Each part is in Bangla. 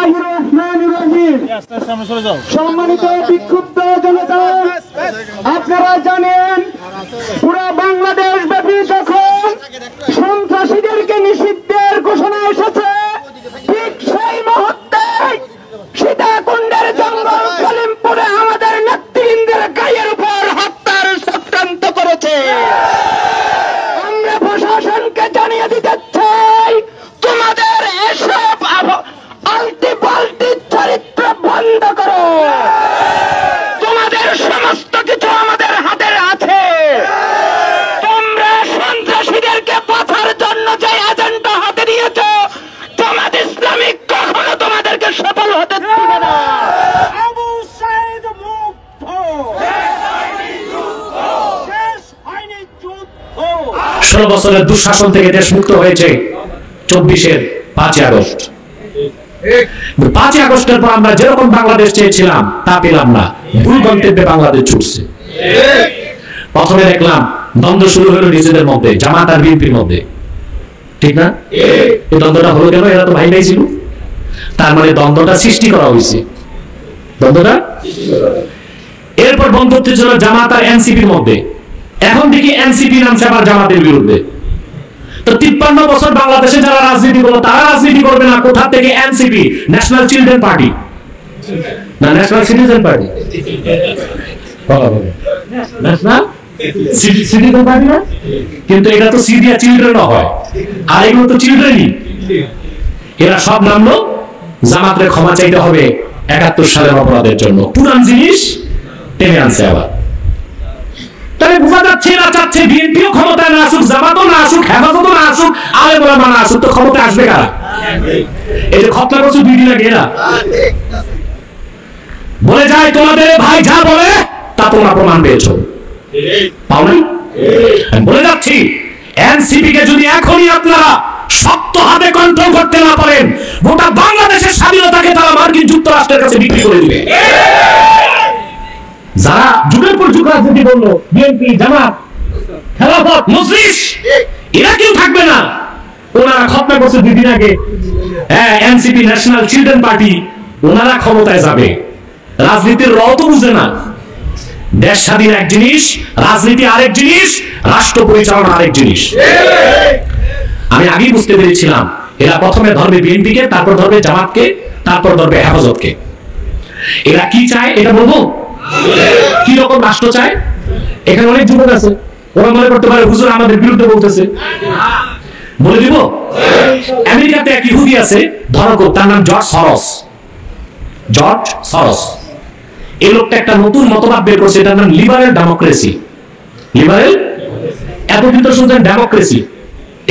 বিসমিল্লাহির রহমানির রহিম। সম্মানিত বিক্ষুব্ধ জনতা, আপনারা জানেন পুরো বাংলাদেশ ব্যাপী যখন সন্ত্রাসীদেরকে নিষিদ্ধের ঘোষণা এসেছে, ঠিক সেই মুহূর্তে সীতাকুণ্ডের জঙ্গল কলিমপুরে আমাদের নেতৃবৃন্দের গায়ের উপর হত্যার চক্রান্ত করেছে। আমরা প্রশাসনকে জানিয়ে দিতে চাই, তোমাদের এসব আলটি পাল্টি চরিত্র বন্ধ করো। তোমাদের সমস্ত কিছু আমাদের হাতে আছে। তোমরা সন্ত্রাসীদেরকে বাঁচার জন্য যে এজেন্ডা হাতে দিয়েছ, তোমাদের ইসলামিক কখনো তোমাদেরকে সফল হতে দিবে না। আবু সাইদ মুক্ত, শেষ হয়নি যুদ্ধ। 16 বছরের দুঃশাসন থেকে দেশ মুক্ত হয়েছে 24-এর 5ই আগস্ট। 5ই আগস্টের পর আমরা যেরকম বাংলাদেশ চেয়েছিলাম তা পেলাম না, ভুল গন্তব্যে বাংলাদেশ ছুটছে। প্রথমে দেখলাম দ্বন্দ্ব শুরু হলো নিজেদের মধ্যে, জামাত আর বিএনপির মধ্যে, ঠিক না? এই দ্বন্দ্বটা হলো কেন? এরা তো ভাই ভাই ছিল। তার মানে দ্বন্দ্বটা সৃষ্টি করা হয়েছে, দ্বন্দ্বটা। এরপর বন্ধুত্ব ছিল জামাত আর এনসিপির মধ্যে, এখন দেখি এনসিপি নামছে আবার জামাতের বিরুদ্ধে। তো 53 বছর বাংলাদেশে যারা রাজনীতি করলো তারা রাজনীতি করবে না, কোথা থেকে? এনসিপি, ন্যাশনাল চিলড্রেন পার্টি না national citizen party? National citizen party না, কিন্তু এটা তো সিরিয়া চিলড্রেন হয়, আর এগুলো তো চিলড্রেনই। এরা সব নামলো জামাতের ক্ষমা চাইতে হবে 71 সালের অপরাধের জন্য। পুরান জিনিস টেনে আনছে আবার। তাহলে বোঝা যাচ্ছে এরা চাচ্ছে বিএনপিও ক্ষমতায় না আসুক, জামাতও না আসুক, হেফাজতও না আসুক, আলেম ওলামা না আসুক, তো ক্ষমতায় আসবে কারা? এই যে খতনা করছে 2 দিন আগে এরা বলে যায় তোমাদের ভাই যা বলে তা তোমরা প্রমাণ পেয়েছো, পাও নাই? আমি বলে যাচ্ছি এনসিপি কে যদি এখনই আপনারা শক্ত হাতে কন্ট্রোল করতে না পারেন, গোটা বাংলাদেশের স্বাধীনতাকে তারা মার্কিন যুক্তরাষ্ট্রের কাছে বিক্রি করে দিবে। যারা যুগের পর যুগ রাজনীতি করলো, বিএনপি, জামাত, খেলাফত, মজলিস, এরা কেউ থাকবে না। ওনারা খতনা করছে 2 দিন আগে, এনসিপি, ন্যাশনাল চিলড্রেন পার্টি, ওনারা ক্ষমতায় যাবে। রাজনীতির র তো বুঝে না। দেশ স্বাধীন এক জিনিস, রাজনীতি আরেক জিনিস, রাষ্ট্র পরিচালনা আরেক জিনিস। আমি আগেই বুঝতে পেরেছিলাম এরা প্রথমে ধরবে বিএনপিকে, তারপর ধরবে জামাতকে, তারপর ধরবে হেফাজতকে। এরা কি চায় এটা বলবো? কি রকম রাষ্ট্র চায়? এখানে অনেক যুবক আছে, ওরা মনে করতে পারে হুজুর আমাদের বিরুদ্ধে বলতেছে। বলে দিব, আমেরিকাতে এক ইহুদি আছে, ধরো তার নাম জর্জ সরস। জর্জ সরস এই লোকটা একটা নতুন মতবাদ বের করছে, এটার নাম লিবারেল ডেমোক্রেসি। লিবারেল, এতদিন তো শুনছেন ডেমোক্রেসি,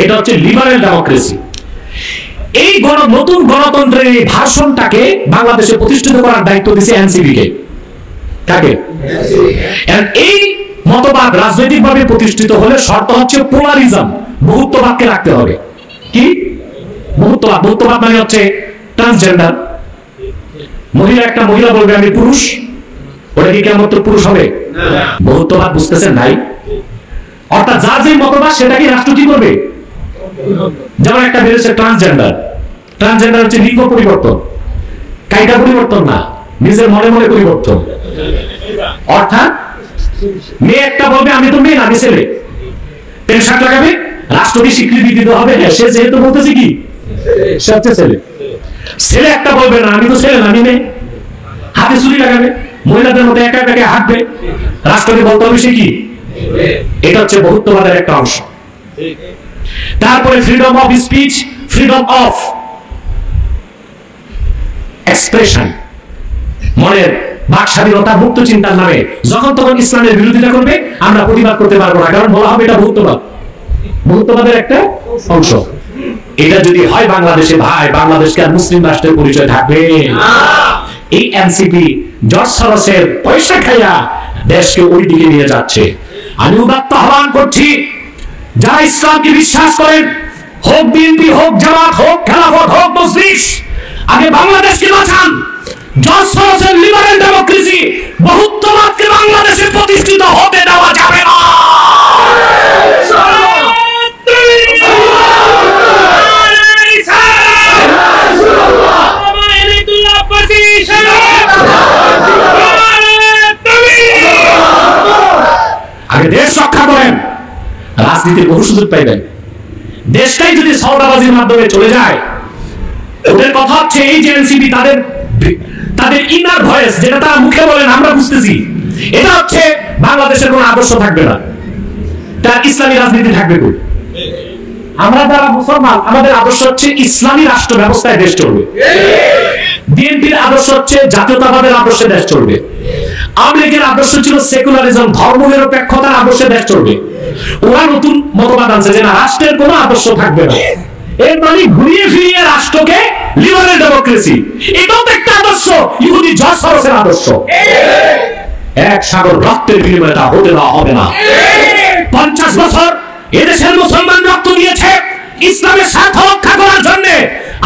এটা হচ্ছে লিবারেল ডেমোক্রেসি। এই নতুন গণতন্ত্রের এই ভাষণটাকে বাংলাদেশে প্রতিষ্ঠিত করার দায়িত্ব দিয়েছে এনসিপি কে। কাকে? এই মতবাদ রাজনৈতিকভাবে প্রতিষ্ঠিত হলে শর্ত হচ্ছে পোলারিজম, বহুত্ববাদকে রাখতে হবে। কি বহুত্ববাদ? বহুত্ববাদ মানে হচ্ছে ট্রান্সজেন্ডার, মহিলা একটা মহিলা বলবে আমি পুরুষ, ওটা কি কেমন পুরুষ হবে? বহুত্ববাদ বুঝতেছেন নাই? অর্থাৎ যার যে মতবাদ সেটা কি রাষ্ট্র কি করবে? যেমন একটা বেরোচ্ছে ট্রান্সজেন্ডার, ট্রান্সজেন্ডার হচ্ছে লিঙ্গ পরিবর্তন, কায়দা পরিবর্তন না, নিজের মনে মনে পরিবর্তন। অর্থাৎ মেয়ে একটা বলবে আমি তো মেয়ে না, আমি ছেলে, প্যান্ট শার্ট লাগাবে, রাষ্ট্রকে স্বীকৃতি দিতে হবে সে যেহেতু বলতেছে কি সে হচ্ছে ছেলে। ছেলে একটা বলবে না আমি তো ছেলে না, আমি মেয়ে, হাতে চুরি লাগাবে, মহিলাদের মধ্যে একা একা হাঁটবে, রাষ্ট্রকে বলতে হবে সে কি। এটা হচ্ছে বহুত্ববাদের একটা অংশ। তারপরে freedom of speech, freedom of expression, মনের বাক স্বাধীনতা, মুক্ত চিন্তার নামে যখন তখন ইসলামের বিরোধিতা করবে আমরা প্রতিবাদ করতে পারবো না, কারণ বলা হবে এটা বহুত্ববাদ, বহুত্ববাদের একটা অংশ। এটা যদি হয় বাংলাদেশে, ভাই বাংলাদেশকে আর মুসলিম রাষ্ট্রের পরিচয় থাকবে? এই এনসিপি জর্জ সরসের পয়সা খাইয়া দেশকে ওই দিকে নিয়ে যাচ্ছে। আমি উদাত্ত আহ্বান করছি, যারা ইসলামকে বিশ্বাস করেন, হোক বিএনপি, হোক জামাত, হোক খেলাফত, হোক মজলিস, আগে বাংলাদেশকে বাঁচান। জর্জ সরসের লিবারেল ডেমোক্রেসি, বহুত্ববাদকে বাংলাদেশে প্রতিষ্ঠিত হতে দেওয়া যাবে না। রাজনীতির বহু সুযোগ পাইবেন। দেশটাই যদি সওদাবাজির মাধ্যমে চলে যায়, ওদের কথা হচ্ছে এই যে এনসিপি তাদের ইনার ভয়েস, যেটা তারা মুখে বলেন আমরা বুঝতেছি, এটা হচ্ছে বাংলাদেশের কোনো আদর্শ থাকবে না, তার ইসলামী রাজনীতি থাকবে। আমরা যারা মুসলমান, আমাদের আদর্শ হচ্ছে ইসলামী রাষ্ট্র ব্যবস্থায় দেশ চলবে। বিএনপির আদর্শ হচ্ছে জাতীয়তাবাদের আদর্শে দেশ চলবে। আওয়ামী লীগের আদর্শ ছিল সেকুলারিজম, ধর্মনিরপেক্ষতার আদর্শে দেশ চলবে। ওরা নতুন মতবাদ আনছে যে না, রাষ্ট্রের কোনো আদর্শ থাকবে না। এর মানে ঘুরিয়ে ফিরিয়ে রাষ্ট্রকে লিবারেল ডেমোক্রেসি, এটাও তো একটা আদর্শ, ইহুদি জর্জ সরোসের আদর্শ। এক সাগর রক্তের বিনিময়ে তা হতে দেওয়া হবে না। 50 বছর এদেশের মুসলমান রক্ত দিয়েছে ইসলামের স্বার্থ রক্ষা করার জন্য।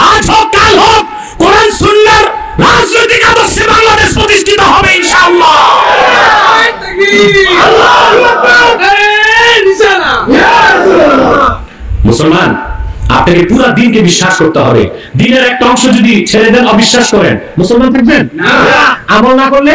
আজ হোক কাল হোক কোরআন সুন্নাহর রাজনৈতিক আদর্শে বাংলাদেশ প্রতিষ্ঠিত হবে ইনশাআল্লাহ। মুসলমান, আপনাকে পুরো দিনকে বিশ্বাস করতে হবে। দিনের একটা অংশ যদি ছেড়ে দেন, অবিশ্বাস করেন, মুসলমান থাকবেন না। আমল না করলে